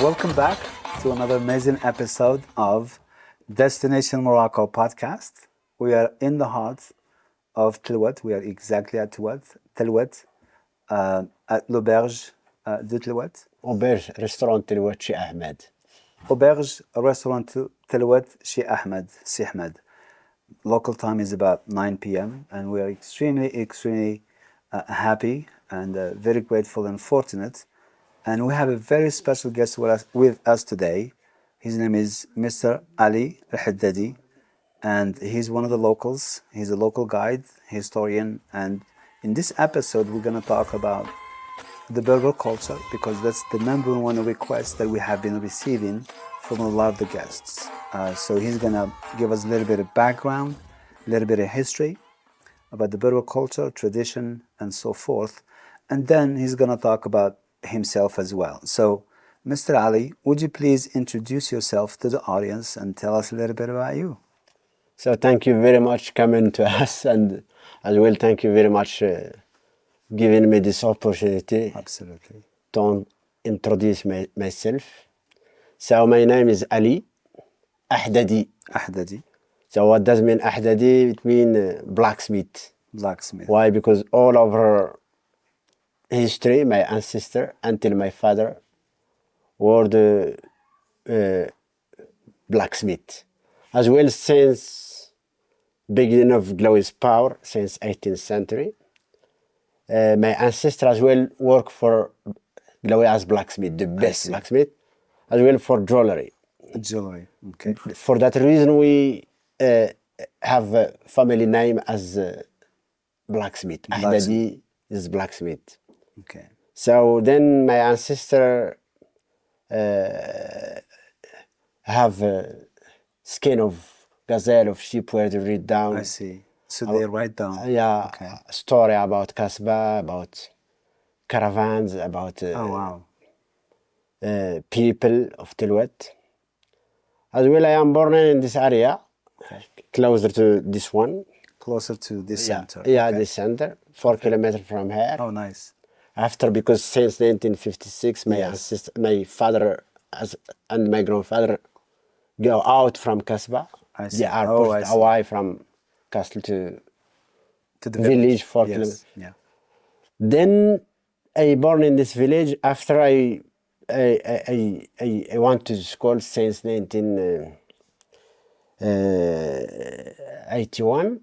welcome back to another amazing episode of Destination Morocco podcast. We are in the heart of Telouet. We are exactly at Telouet, at l'auberge de Telouet. Auberge restaurant Telouet Chez Ahmed. Auberge restaurant Telouet Chez Ahmed, Si Ahmed. Local time is about 9 p.m. and we are extremely happy and very grateful and fortunate. And we have a very special guest with us today. His name is Mr. Ali el-Haddadi, and he's one of the locals. He's a local guide, historian, and in this episode we're going to talk about the Berber culture, because that's the number one request that we have been receiving from a lot of the guests. So he's going to give us a little bit of background, a little bit of history about the Berber culture, tradition, and so forth. And then he's going to talk about himself as well. So, Mr. Ali, would you please introduce yourself to the audience and tell us a little bit about you? So thank you very much coming to us, and as well thank you very much giving me this opportunity. Absolutely. To introduce myself. So my name is Ali Haddadi. Haddadi. So what does mean Haddadi? It means blacksmith. Blacksmith. Why? Because all over history, my ancestor until my father were the blacksmith. As well, since beginning of glorious power, since 18th century, my ancestor as well worked for glory as blacksmith, the best blacksmith, as well for jewelry. Jewelry, okay. For that reason, we have a family name as blacksmith. Haddadi is blacksmith. Okay. So then my ancestor have skin of gazelle, of sheep, where they read down. I see. So they write down. Yeah, okay. A story about Kasbah, about caravans, about people of Telouet. As well, I am born in this area, closer to this one. Closer to this center. Yeah, okay. This center, 4 kilometers from here. Oh, nice. After, because since 1956, my father and my grandfather go out from Kasbah. They are pushed away from castle to the village 4 kilometers. Yeah. Then I born in this village. After I went to school since 1981.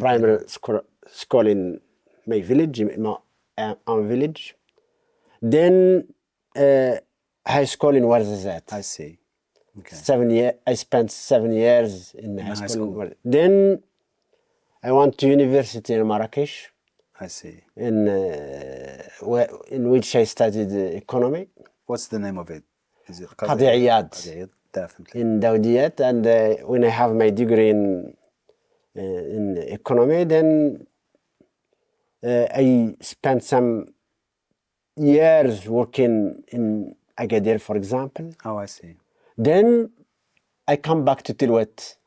Primary school in my village, my own village. Then high school in Ouarzazate. I see. Okay. 7 years. I spent 7 years in high school. Then I went to university in Marrakech. I see. In which I studied economy. What's the name of it? Is it Qadi? Definitely. In Dawdiyat, and when I have my degree in economy, then I spent some years working in Agadir, for example. Oh, I see. Then I come back to Telouet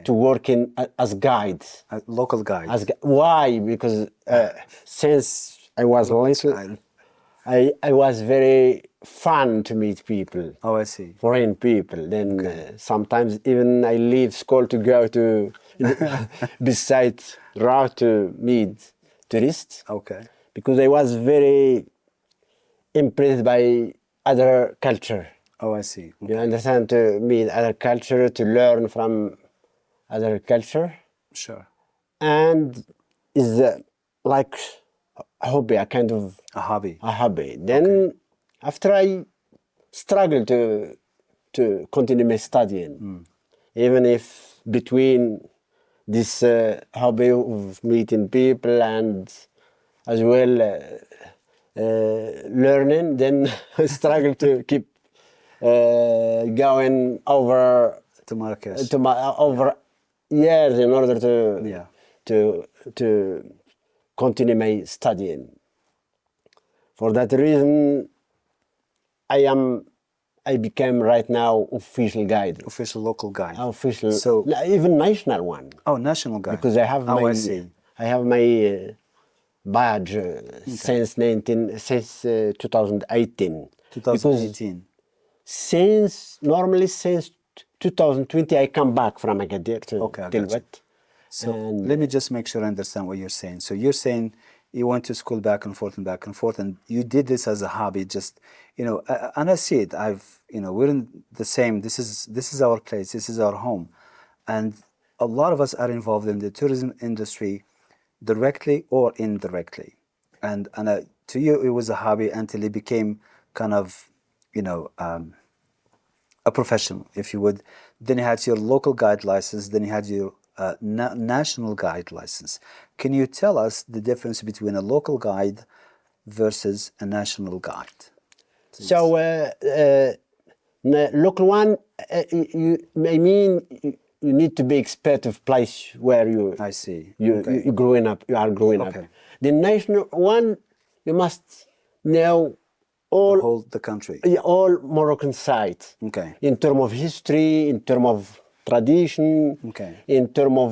to work as guide. A local guide. Why? Because since I was little, I was very fun to meet people. Oh, I see. Foreign people. Then sometimes even I leave school to go to beside route to meet tourists. Okay. Because I was very impressed by other culture. Oh, I see. Okay. You understand? To meet other culture, to learn from other culture. Sure. And is like a hobby, a kind of a hobby. Then after I struggled to continue my studying, even if between this hobby of meeting people and as well learning, then I struggled to keep going over to Marrakech over years in order to continue my studying. For that reason, I became right now official guide. Official local guide. Official, so even national one. Oh, national guide. Because I have my badge since 2018. 2018. normally since 2020, I come back from Agadir to Okay, I got you. Telouet. So And let me just make sure I understand what you're saying. So you're saying you went to school back and forth and back and forth, and you did this as a hobby, just and I see it. We're in the same. This is our place. This is our home, and a lot of us are involved in the tourism industry, directly or indirectly. And to you, it was a hobby until it became kind of, a professional, if you would. Then you had your local guide license. Then you had your national guide license. Can you tell us the difference between a local guide versus a national guide? so, local one, I mean, you need to be expert of place where I see. you growing up. You are growing up. Okay. The national one, you must know The country. all Moroccan sites. Okay. In terms of history, in terms of tradition, Okay. in terms of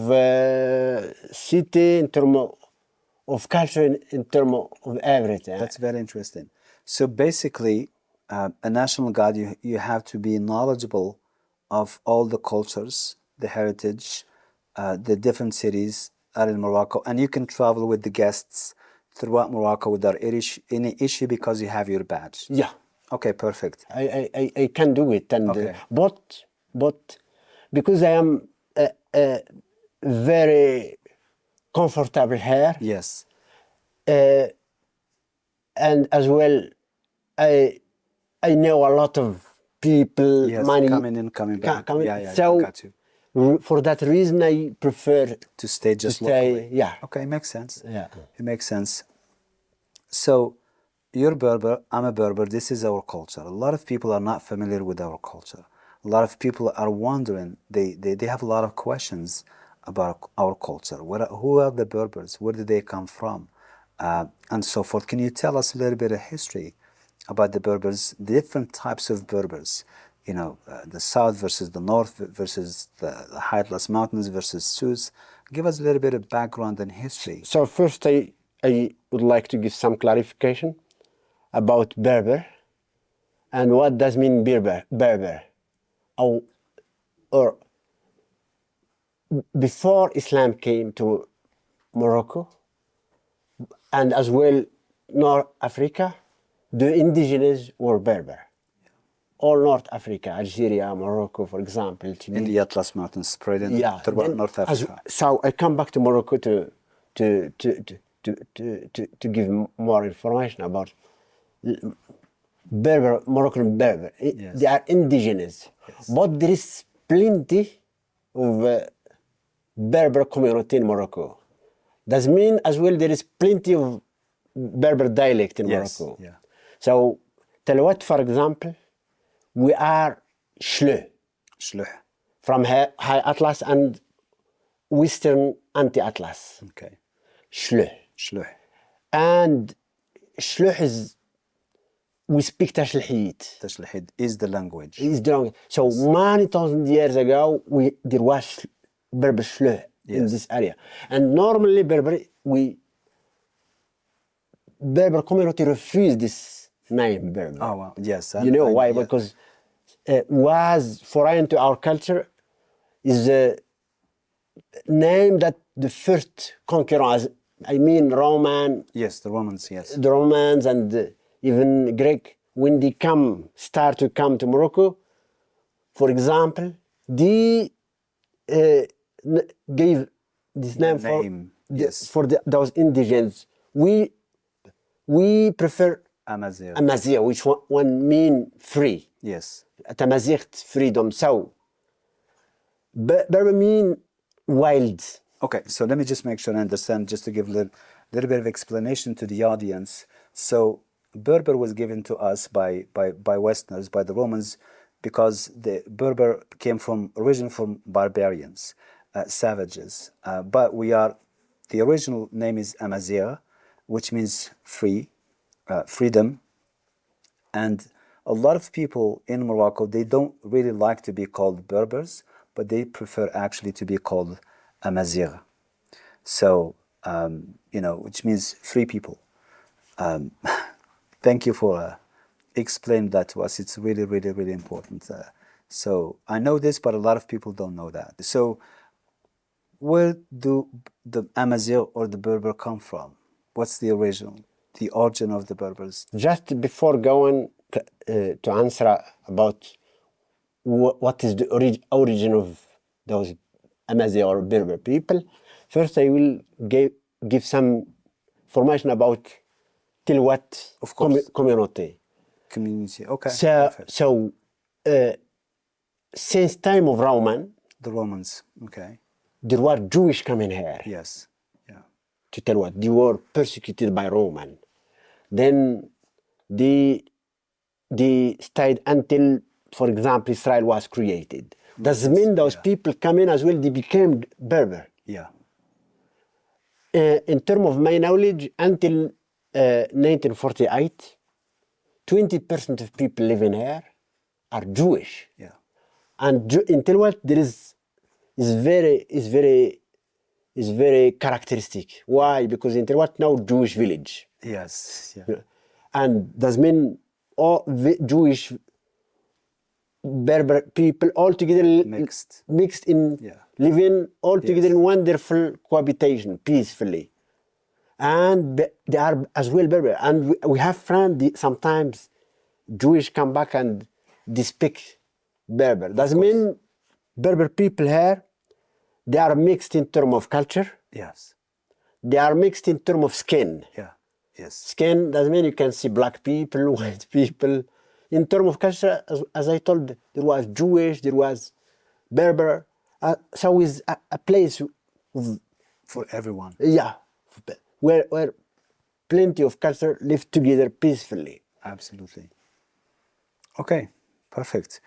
city, in terms of culture, in terms of everything. That's very interesting. So basically, a national guide, you have to be knowledgeable of all the cultures, the heritage, the different cities are in Morocco, and you can travel with the guests throughout Morocco without any issue because you have your badge. Yeah. Okay, perfect. I can do it, and Okay. but because I am very comfortable here, Yes. and as well, I know a lot of people. Yes, money coming in, coming back. coming. Yeah, I So got you. for that reason, I prefer To stay just stay. locally. Yeah. Okay, makes sense. Yeah. It makes sense. So, you're Berber, I'm a Berber, this is our culture. A lot of people are not familiar with our culture. A lot of people are wondering, they have a lot of questions about our culture. Who are the Berbers? Where did they come from? And so forth. Can you tell us a little bit of history about the Berbers, the different types of Berbers? The south versus the north versus the Atlas Mountains versus Sus. Give us a little bit of background and history. So first, I would like to give some clarification about Berber and what does mean Berber. Or before Islam came to Morocco and as well North Africa, the indigenous were Berber. All North Africa, Algeria, Morocco, for example. In the Atlas Mountains, spread in throughout then North Africa. So I come back to Morocco to give more information about Berber, Moroccan Berber. Yes. They are indigenous, but there is plenty of Berber community in Morocco. That means as well there is plenty of Berber dialect in Yes, Morocco. yeah. So Telouet, for example, we are Shluh Shluh. from High Atlas and Western Anti-Atlas. Okay. Shluh. Shluh. And Shluh is, we speak Tashlhit. Tashlahid is the language. Is the So many thousand years ago, there was Berber Shluh in Yes. this area. And normally Berber community refuse this name Berber. Oh, wow. Yes. You know why? Yeah. Because was foreign to our culture is a name that the first conquerors, I mean Roman, Yes, the Romans, yes. the Romans and even Greek, when they start to come to Morocco, for example, they gave this name for those indigens. We prefer Amazigh. Amazigh, which one mean free. Yes. Amazigh, freedom. So Berber mean wild. Okay, so let me just make sure I understand, just to give a little bit of explanation to the audience. So Berber was given to us by Westerners, by the Romans, because the Berber came originally from barbarians, savages. But the original name is Amazigh, which means free, freedom. And a lot of people in Morocco, they don't really like to be called Berbers, but they prefer actually to be called Amazigh. So, which means free people. Thank you for explain that to us. It's really, really, really important. So I know this, but a lot of people don't know that. So where do the Amazigh or the Berber come from? What's the origin of the Berbers? Just before going to answer about what is the origin of those Amazigh or Berber people, first I will give some information about Telouet Of course. community. Community. Okay. So, Perfect. so since time of Roman, The Romans. Okay. there were Jewish coming here Yes. Yeah. to Telouet. They were persecuted by Roman. Then they stayed until, for example, Israel was created. Does mean those people come in as well, they became Berber. Yeah. In terms of my knowledge, until 1948, 20% of people living here are Jewish. Yeah. And in Telouet, there is very characteristic. Why? Because in Telouet now Jewish village. Yes. Yeah. And that means all Jewish Berber people all together mixed in living all together in wonderful cohabitation peacefully, and they are as well Berber. And we have friends sometimes Jewish come back and they speak Berber. That means Berber people here, they are mixed in terms of culture. Yes. They are mixed in terms of skin. Yeah. Yes. Skin doesn't mean you can see black people, white people. In terms of culture, as I told, there was Jewish, there was Berber. So it's a place for everyone. Yeah, where plenty of culture live together peacefully. Absolutely. Okay, perfect.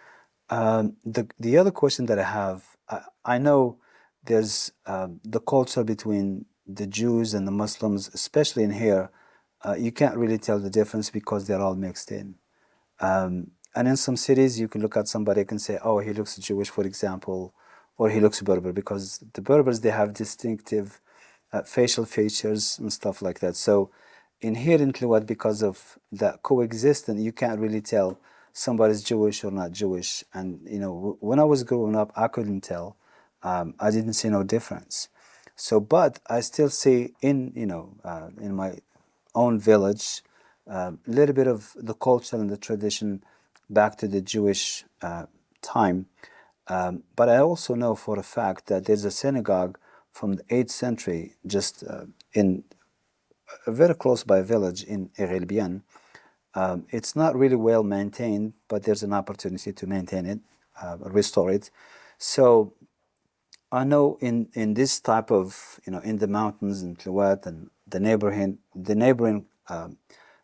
The other question that I have, I know there's the culture between the Jews and the Muslims, especially in here. You can't really tell the difference because they're all mixed in. And in some cities, you can look at somebody and say, oh, he looks Jewish, for example, or he looks Berber, because the Berbers, they have distinctive facial features and stuff like that. So in here in Telouet, because of that coexistence, you can't really tell somebody's Jewish or not Jewish. And, you know, when I was growing up, I couldn't tell. I didn't see no difference. So, but I still see in my own village, a little bit of the culture and the tradition back to the Jewish time. But I also know for a fact that there's a synagogue from the 8th century just in a very close by village in Erelbian. It's not really well maintained, but there's an opportunity to maintain it, restore it. So I know in this type of, in the mountains in Telouet and the neighboring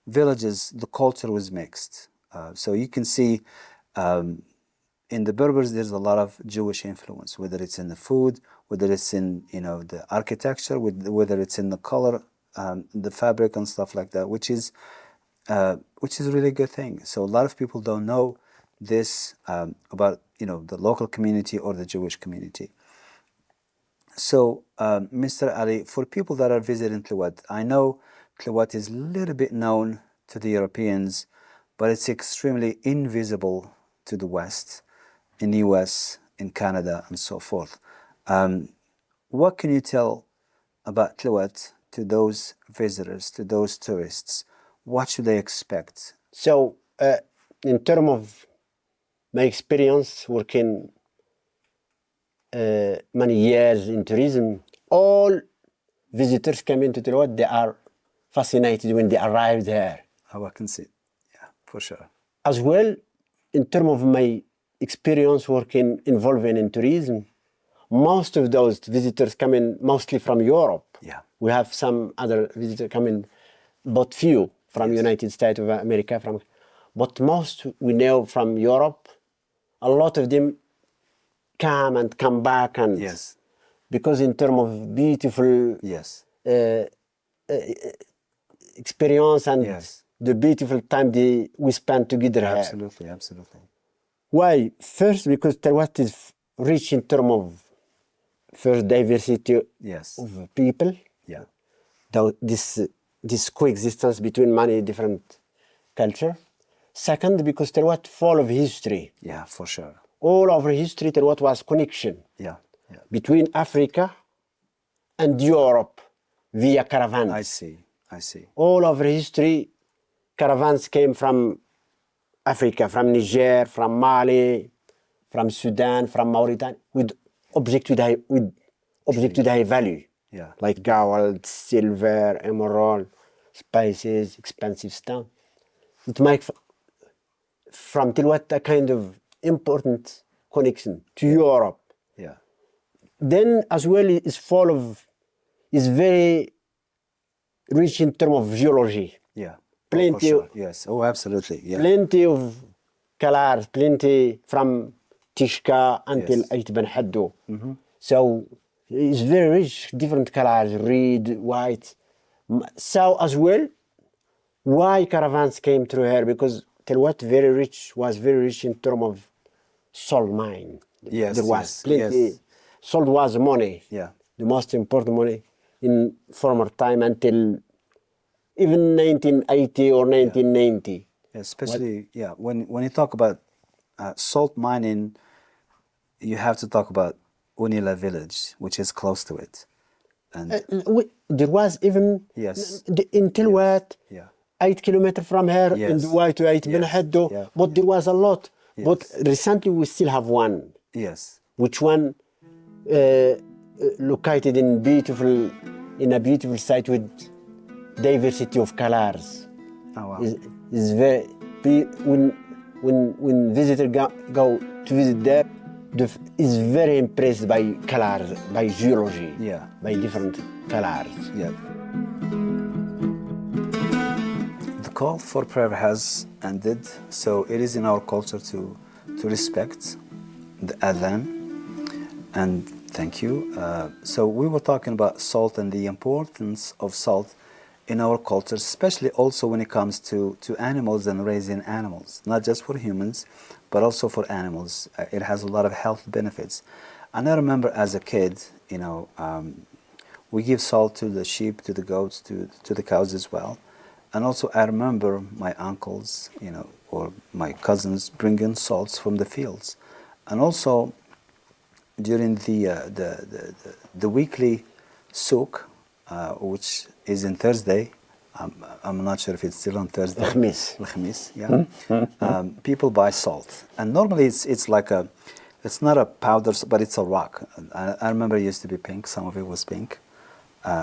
villages, the culture was mixed. So you can see in the Berbers, there's a lot of Jewish influence, whether it's in the food, whether it's in the architecture, whether it's in the color, the fabric and stuff like that, which is a really good thing. So a lot of people don't know this about the local community or the Jewish community. So, Mr. Ali, for people that are visiting Telouet, I know Telouet is a little bit known to the Europeans, but it's extremely invisible to the West, in the US, in Canada, and so forth. What can you tell about Telouet to those visitors, to those tourists? What should they expect? So, in terms of my experience working many years in tourism, all visitors coming to Telouet, they are fascinated when they arrive there. Oh, I can see. Yeah, for sure. As well, in terms of my experience working involving in tourism, most of those visitors coming mostly from Europe. Yeah. We have some other visitors coming, but few from United States of America. But most we know from Europe. A lot of them come back, and because in terms of beautiful experience and the beautiful time we spend together here. Absolutely. Why? First, because Telouet is rich in terms of first diversity of people. Yeah. This coexistence between many different cultures. Second, because Telouet full of history. Yeah, for sure. All over history, Telouet was connection Yeah, yeah. between Africa and Europe via caravans. I see, I see. All over history, caravans came from Africa, from Niger, from Mali, from Sudan, from Mauritania, with object with high value. Yeah. Like gold, silver, emerald, spices, expensive stuff. It makes from Telouet a kind of important connection to Europe. Yeah. Then as well is very rich in terms of geology. Yeah. Plenty for sure. of, Yes. Oh, absolutely. Yeah. plenty of colors, plenty from Tishka until Yes. Ait Ben Haddou. So it's very rich, different colors, red, white. So as well, why caravans came through here? Because Telouet was very rich in terms of salt mine. Yes, There was yes, plenty. yes. Salt was money. Yeah. The most important money in former time until even 1980 or 1990. Especially, when you talk about salt mining, you have to talk about Unila village, which is close to it. And There was even Yes. in Telouet, yeah. 8 kilometers from here in Yes. Dubai to 8 Ben Yes. Haddou, Yeah. but there was a lot. But Yes. recently we still have one, Yes. which one located in a beautiful site with diversity of colors. Oh, wow. Is very when visitors go to visit there, is very impressed by colors, by geology, Yeah. by different colors. Yeah. The call for prayer has ended, so it is in our culture to respect the adhan. And thank you. So we were talking about salt and the importance of salt in our culture, especially also when it comes to animals and raising animals, not just for humans, but also for animals. It has a lot of health benefits. And I remember as a kid, we give salt to the sheep, to the goats, to the cows as well. And also I remember my uncles, or my cousins bringing salts from the fields. And also during the weekly souk, which is in Thursday, I'm not sure if it's still on Thursday. Al-Khamis. Yeah. People buy salt, and normally it's like it's not a powder, but it's a rock. I remember it used to be pink. Some of it was pink.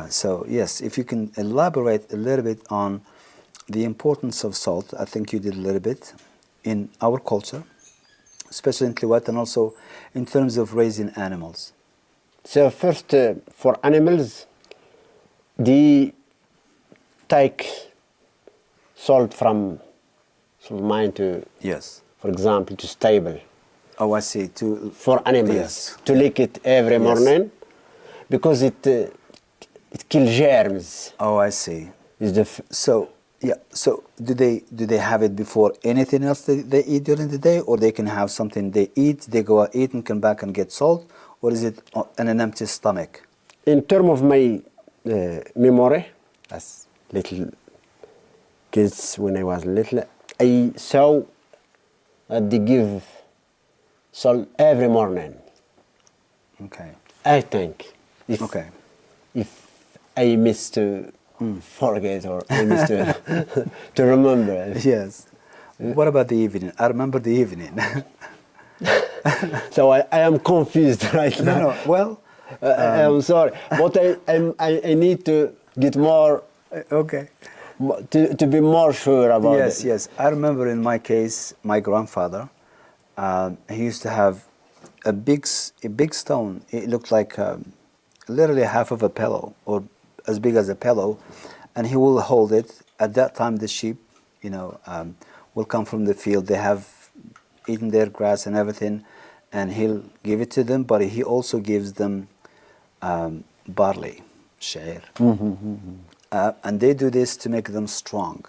So yes, if you can elaborate a little bit on the importance of salt, I think you did a little bit in our culture, especially in Telouet, and also in terms of raising animals. So first, for animals, they take salt from mine to, Yes. for example, to stable. Oh, I see. For animals, Yes. to lick it every Yes. morning, because it kills germs. Oh, I see. Is the So yeah. So do they have it before anything else they eat during the day, or they can have something they eat, they go out eat and come back and get salt, or is it on an empty stomach? In terms of my memory, as little kids when I was little, I saw that they give salt every morning. Okay. I think Okay. if I miss to forget or I miss to remember. Yes. What about the evening? I remember the evening. So I am confused right now. No. Well. I'm sorry, but I need to get more. Okay. To be more sure about Yes, it. yes. I remember in my case, my grandfather, he used to have a big stone. It looked like literally half of a pillow, or as big as a pillow, and he will hold it. At that time, the sheep, will come from the field. They have eaten their grass and everything, and he'll give it to them. But he also gives them barley, sha'ir. And they do this to make them strong,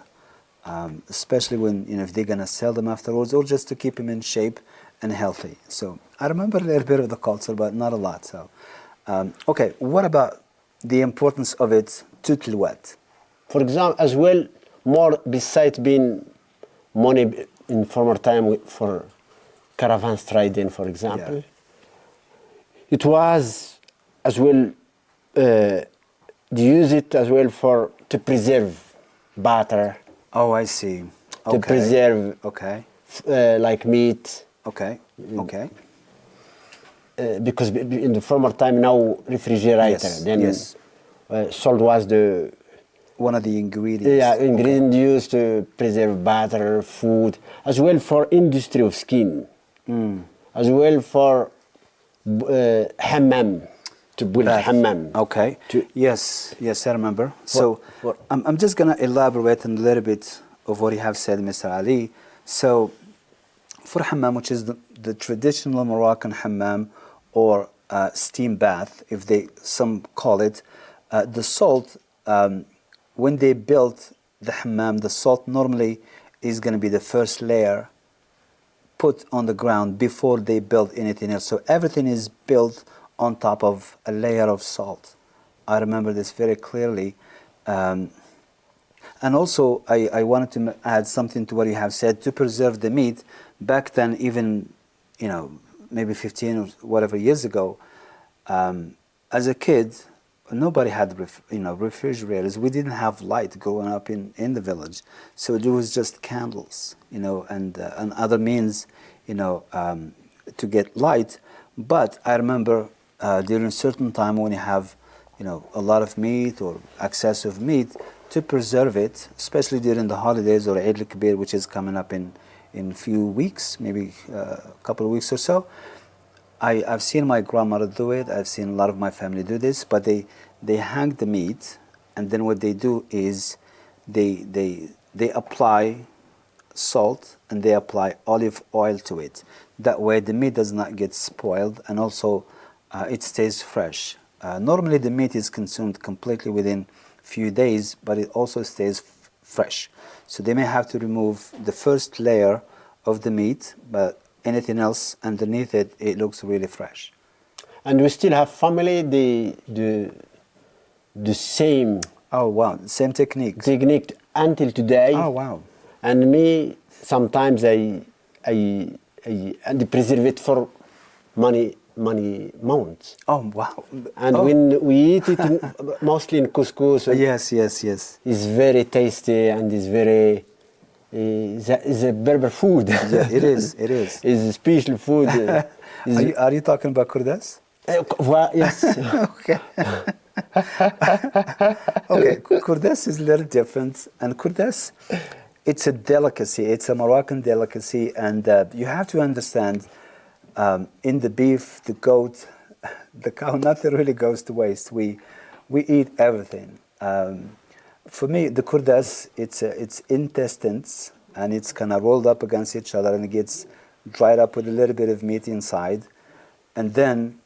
especially when if they're gonna sell them afterwards, or just to keep them in shape and healthy. So I remember a little bit of the culture, but not a lot. So okay, what about the importance of it to Telouet? For example, as well, more besides being money in former time for caravan trading, for example. Yeah. It was as well, they use it as well to preserve butter, Oh, I see. to preserve Okay. like meat, Okay. Okay. because in the former time now refrigerator, Yes, then yes. salt was the One of the ingredients. yeah, ingredient used to preserve butter, food, as well for industry of skin, as well for hammam, to build Bath. hammam. Okay. To- Yes, yes, I remember. So for- I'm just going to elaborate on a little bit of what you have said, Mr. Ali. So for hammam, which is the traditional Moroccan hammam or steam bath, if they some call it, the salt, when they built the hammam, the salt normally is going to be the first layer put on the ground before they build anything else. So everything is built on top of a layer of salt. I remember this very clearly. And also, I wanted to add something to what you have said. To preserve the meat, back then, even, maybe 15 or whatever years ago, as a kid, nobody had, refrigerators. We didn't have light growing up in the village. So it was just candles, and other means, to get light. But I remember during a certain time when you have, a lot of meat or excessive meat, to preserve it, especially during the holidays or Eid al-Kabir, which is coming up in a few weeks, maybe a couple of weeks or so. I've seen my grandmother do it. I've seen a lot of my family do this, but they hang the meat, and then what they do is they apply salt and they apply olive oil to it. That way the meat does not get spoiled, and also it stays fresh. Normally the meat is consumed completely within few days, but it also stays fresh. So they may have to remove the first layer of the meat, but anything else underneath it, it looks really fresh. And we still have family the same Oh wow, same technique. technique until today. Oh wow. And me sometimes I and preserve it for many months. Oh wow. And Oh. when we eat it mostly in couscous, Yes. it's very tasty and it's very is a Berber food. Yeah, it is. It is. It's a special food. Are you talking about kurdas? Yes. Okay. Okay, kurdas is a little different, and kurdas, it's a delicacy. It's a Moroccan delicacy, and you have to understand, in the beef, the goat, the cow, nothing really goes to waste. We eat everything. For me, the kurdas, it's intestines, and it's kind of rolled up against each other, and it gets dried up with a little bit of meat inside, and then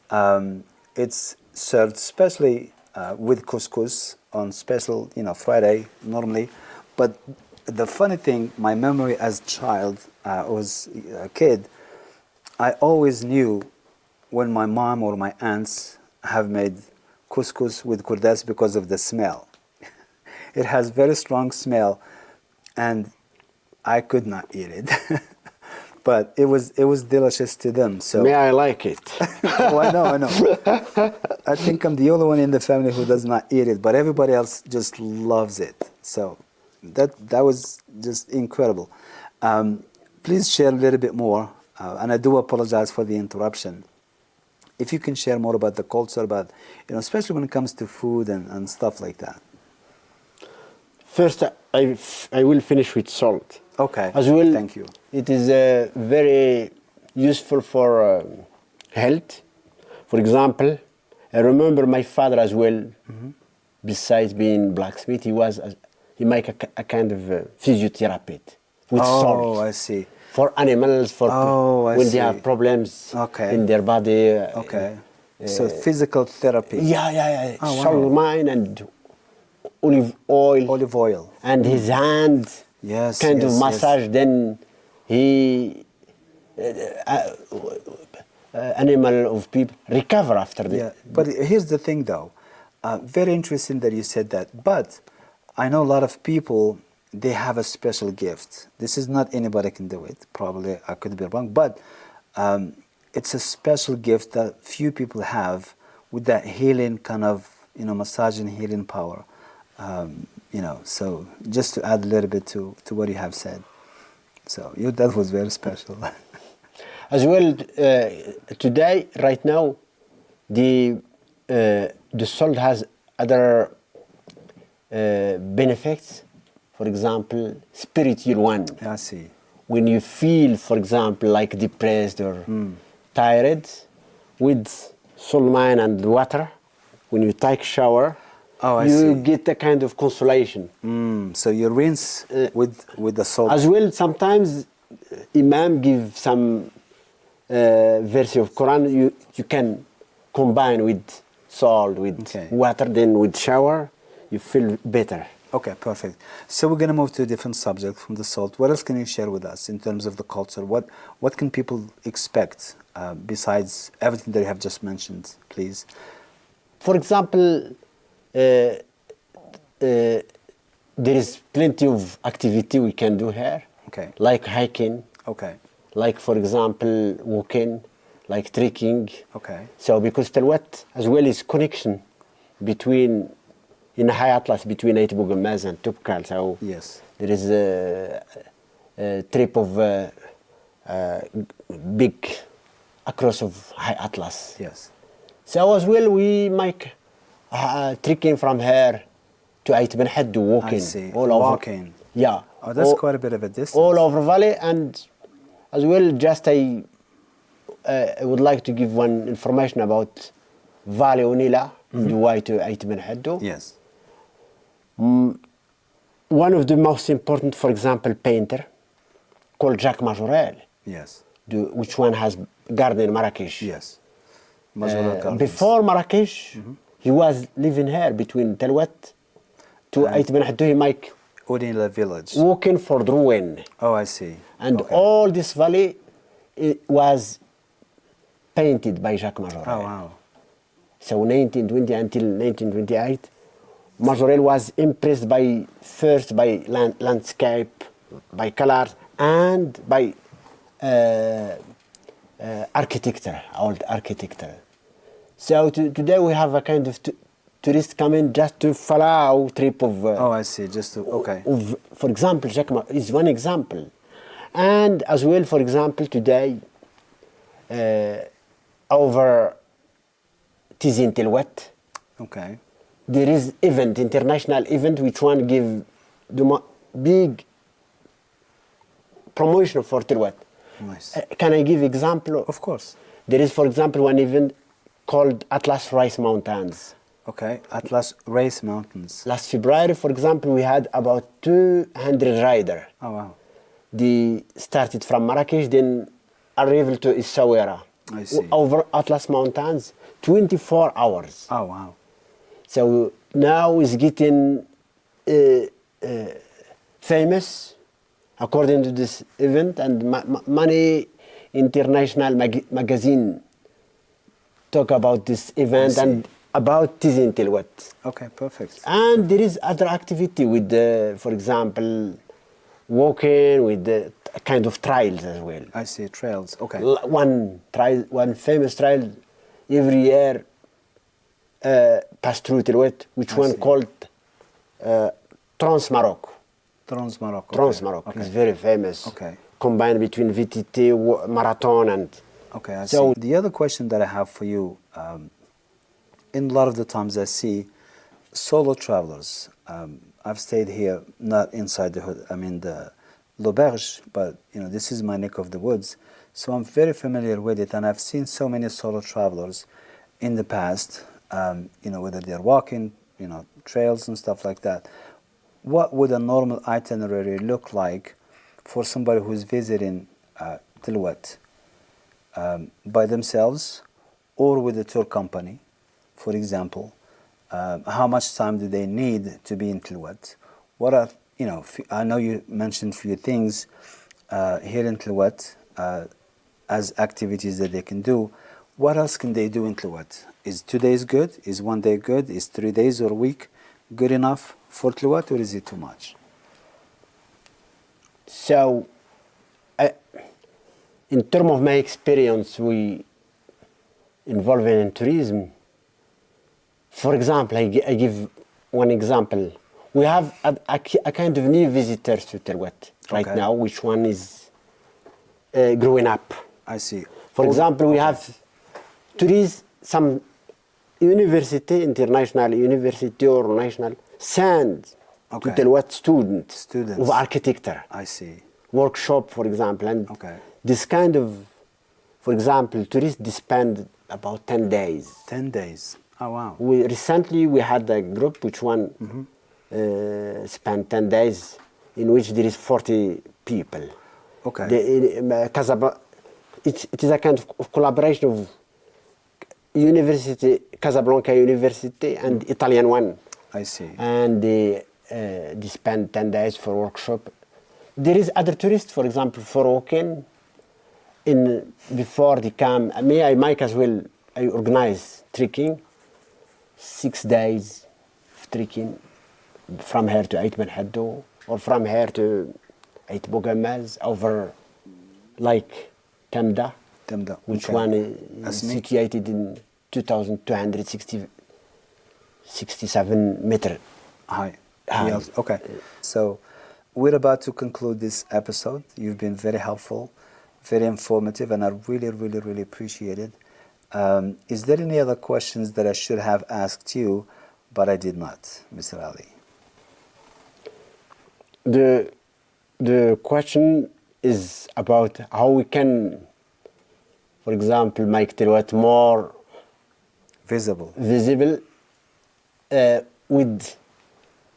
it's served especially with couscous on special, Friday normally. But the funny thing, my memory as a child, was a kid, I always knew when my mom or my aunts have made couscous with kurdas because of the smell. It has very strong smell, and I could not eat it. But it was delicious to them. So May I like it? Oh, I know. I think I'm the only one in the family who does not eat it, but everybody else just loves it. So that was just incredible. Please share a little bit more, and I do apologize for the interruption. If you can share more about the culture, about especially when it comes to food and stuff like that. First, I will finish with salt. Okay. As well, Thank you. It is very useful for health. For example, I remember my father as well. Besides being blacksmith, he make a kind of physiotherapy with salt. Oh, I see. For animals, for when they have problems in their body. Okay. So physical therapy. Yeah. Oh, Salt wow. mine and olive oil. Olive oil. And his hand. Yes. Kind of massage. Yes. Then he animal of people recover after that. Yeah, but here's the thing though. Very interesting that you said that. But I know a lot of people, they have a special gift. This is not anybody can do it. Probably I could be wrong, but it's a special gift that few people have with that healing kind of, massage and healing power. So just to add a little bit to what you have said. So that was very special. As well, today, right now, the salt has other benefits. For example, spiritual one. I see. When you feel, for example, like depressed or tired, with salt mine and water, when you take shower, you get a kind of consolation. So you rinse with the salt. As well, sometimes Imam give some verse of Quran you can combine with salt, with water, then with shower, you feel better. Okay, perfect. So we're going to move to a different subject from the salt. What else can you share with us in terms of the culture? What can people expect besides everything that you have just mentioned, please? For example, there is plenty of activity we can do here. Okay. Like hiking. Okay. Like, for example, walking, like trekking. Okay. So because Telouet as well is connection between, in High Atlas, between Ait Bougamaz and Topkal. So yes, there is a trip of big across of High Atlas. yes. So as well we make trekking from here to Ait Ben Haddou, walking. I see. All over. Walking. Yeah. Oh, that's quite a bit of a distance. All over valley, and as well just I would like to give one information about Valley Onila, the way to Ait Ben Haddou. Yes. One of the most important, for example, painter called Jacques Majorel. Yes. Which one has garden in Marrakech. Yes. Majorel Gardens. Before Marrakech, he was living here between Telouet to Ait Ben Haddou. He make Onila village. walking for Drouin. Oh, I see. And all this valley was painted by Jacques Majorel. Oh, wow. So 1920 until 1928, Majorel was impressed first by landscape, by colors, and by architecture, old architecture. So today we have a kind of tourist coming just to follow trip of. Oh, I see. Just to For example, Jacques is one example, and as well, for example, today over Tizin Telouet. Okay. There is international event, which one give the big promotion for Telouet. Nice. Can I give example? Of course. There is, for example, one event called Atlas Rice Mountains. Okay, Atlas Race Mountains. Last February, for example, we had about 200 riders. Oh, wow. They started from Marrakech, then arrived to Essaouira. I see. Over Atlas Mountains, 24 hours. Oh, wow. So now it's getting famous according to this event, and many international magazine talk about this event and about Tizin Telouet. Okay, perfect. And there is other activity with, for example, walking with the kind of trails as well. I see, trails. Okay. One famous trail every year pass through Telouet, which one called Trans Morocco. Trans Morocco. Trans Morocco is very famous. Okay. Combined between VTT, marathon, and. Okay, I see. The other question that I have for you, in a lot of the times I see solo travelers. I've stayed here, not inside the hood, the l'auberge, but this is my neck of the woods, so I'm very familiar with it, and I've seen so many solo travelers in the past. Whether they're walking, trails and stuff like that. What would a normal itinerary look like for somebody who's visiting Telouet by themselves or with a tour company, for example? How much time do they need to be in Telouet? What are, I know you mentioned a few things here in Telouet as activities that they can do. What else can they do in Telouet? Is 2 days good? Is 1 day good? Is 3 days or a week good enough for Telouet, or is it too much? So, in terms of my experience, we involved in tourism. For example, I give one example. We have a kind of new visitors to Telouet right Okay. now, which one is growing up. I see. For example, we have tourists, some university, international university or national, send Okay. to Telouet students Students. of architecture. I see. Workshop, for example, and Okay. this kind of, for example, tourists they spend about 10 days. 10 days. Oh, wow. Recently we had a group which one spent 10 days in which there is 40 people. Okay. Casablanca, it is a kind of collaboration of University, Casablanca University and Italian one. I see. And they spend 10 days for workshop. There is other tourists, for example, for walking before they come. I might as well, I organize trekking, 6 days of trekking from here to Ait Ben Haddou, or from here to Ait Bougamaz, over like Temda, which okay. one is situated in 2,267 meters. Hi. Yes. Okay. So we're about to conclude this episode. You've been very helpful, very informative, and I really, really, really appreciate it. Is there any other questions that I should have asked you, but I did not, Mr. Ali? The question is about how we can, for example, make Telouet more visible with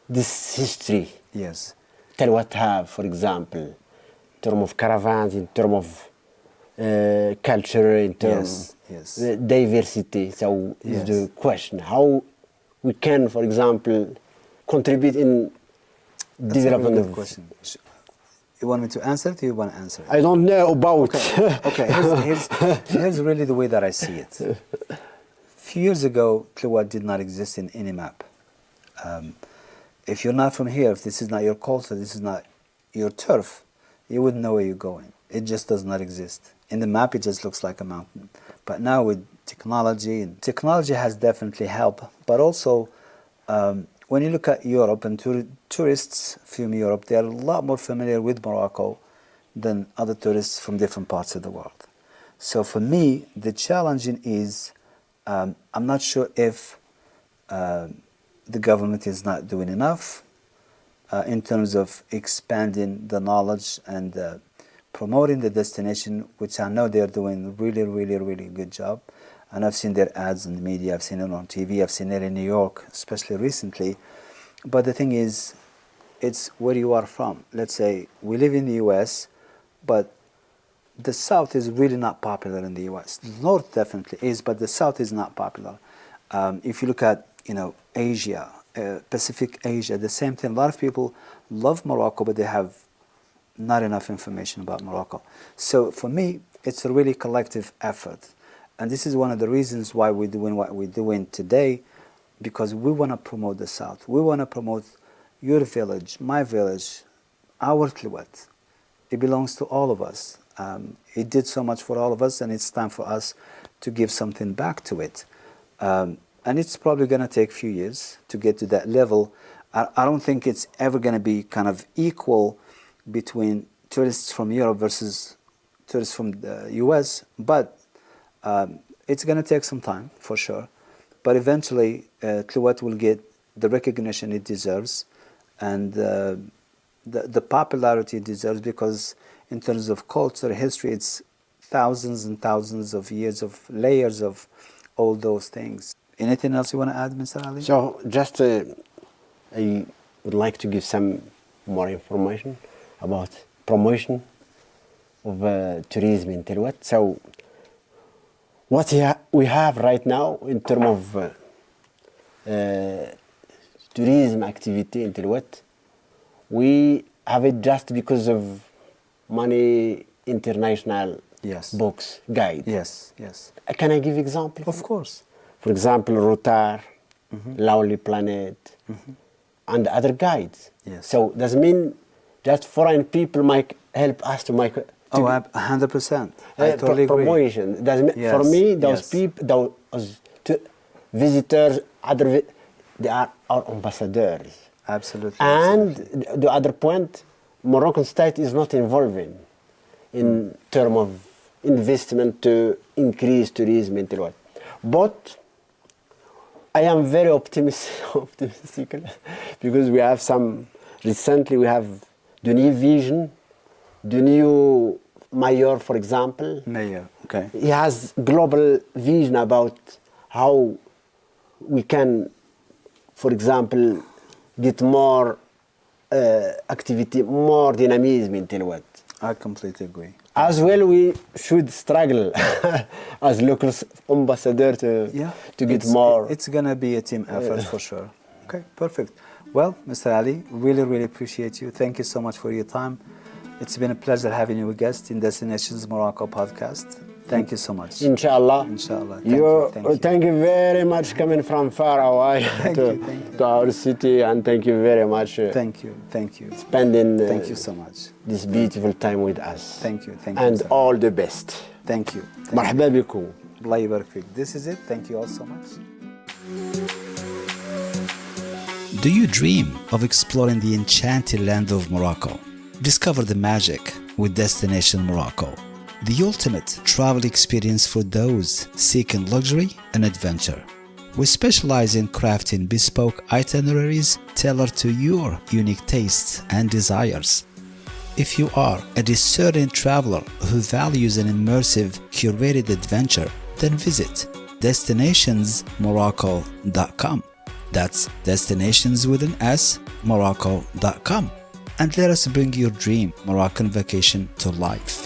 this history. Yes. Telouet have, for example, in terms of caravans, in terms of culture, in terms of diversity. So is the question how we can, for example, contribute in development of. Question. You want me to answer it, or you want to answer it? I don't know about. Okay. Here's really the way that I see it. A few years ago, Telouet did not exist in any map. If you're not from here, if this is not your culture, this is not your turf, you wouldn't know where you're going. It just does not exist. In the map, it just looks like a mountain. But now with technology, and technology has definitely helped. But also, when you look at Europe and tourists from Europe, they are a lot more familiar with Morocco than other tourists from different parts of the world. So for me, the challenging is, I'm not sure if the government is not doing enough in terms of expanding the knowledge and promoting the destination, which I know they're doing really, really, really good job. And I've seen their ads in the media, I've seen it on TV, I've seen it in New York, especially recently. But the thing is, it's where you are from. Let's say we live in the US, but the South is really not popular in the US. The North definitely is, but the South is not popular. If you look at, Asia, Pacific Asia, the same thing. A lot of people love Morocco, but they have not enough information about Morocco. So for me, it's a really collective effort. And this is one of the reasons why we're doing what we're doing today, because we want to promote the South. We want to promote your village, my village, our Telouet. It belongs to all of us. It did so much for all of us, and it's time for us to give something back to it. And it's probably going to take a few years to get to that level. I don't think it's ever going to be kind of equal between tourists from Europe versus tourists from the US, but it's going to take some time, for sure. But eventually, Telouet will get the recognition it deserves and the popularity it deserves, because in terms of culture, history, it's thousands and thousands of years of layers of all those things. Anything else you want to add, Mr. Ali? So just I would like to give some more information about promotion of tourism in Telouet. So what we have right now in terms of tourism activity in Telouet, we have it just because of many international books, guides. Yes. Can I give example? Of course. For example, Rotar, Lonely Planet, and other guides. Yes. So does mean Just foreign people might help us to make. Oh, 100%. I totally agree. Promotion. For Yes, me, those yes. people, those visitors, they are our ambassadors. Absolutely. And absolutely. the other point, Moroccan state is not involving in terms of investment to increase tourism in Telouet. But I am very optimistic because we have recently we have the new vision, the new mayor, for example. Mayor, okay. He has global vision about how we can, for example, get more activity, more dynamism in Telouet. I completely agree. As well, we should struggle as local ambassador to get more. It's going to be a team effort for sure. Okay, perfect. Well, Mr. Ali, really, really appreciate you. Thank you so much for your time. It's been a pleasure having you a guest in Destinations Morocco podcast. Thank you so much. Inshallah. Inshallah. Thank you very much coming from far away to our city, and thank you very much. Thank you. Spending thank you so much. This beautiful time with us. Thank you. And sir. all the best. Thank you. مرحبا بكم. الله يبارك فيك. This is it. Thank you all so much. Do you dream of exploring the enchanted land of Morocco? Discover the magic with Destination Morocco, the ultimate travel experience for those seeking luxury and adventure. We specialize in crafting bespoke itineraries tailored to your unique tastes and desires. If you are a discerning traveler who values an immersive, curated adventure, then visit destinationsmorocco.com. That's destinations with an S, Morocco.com. And let us bring your dream Moroccan vacation to life.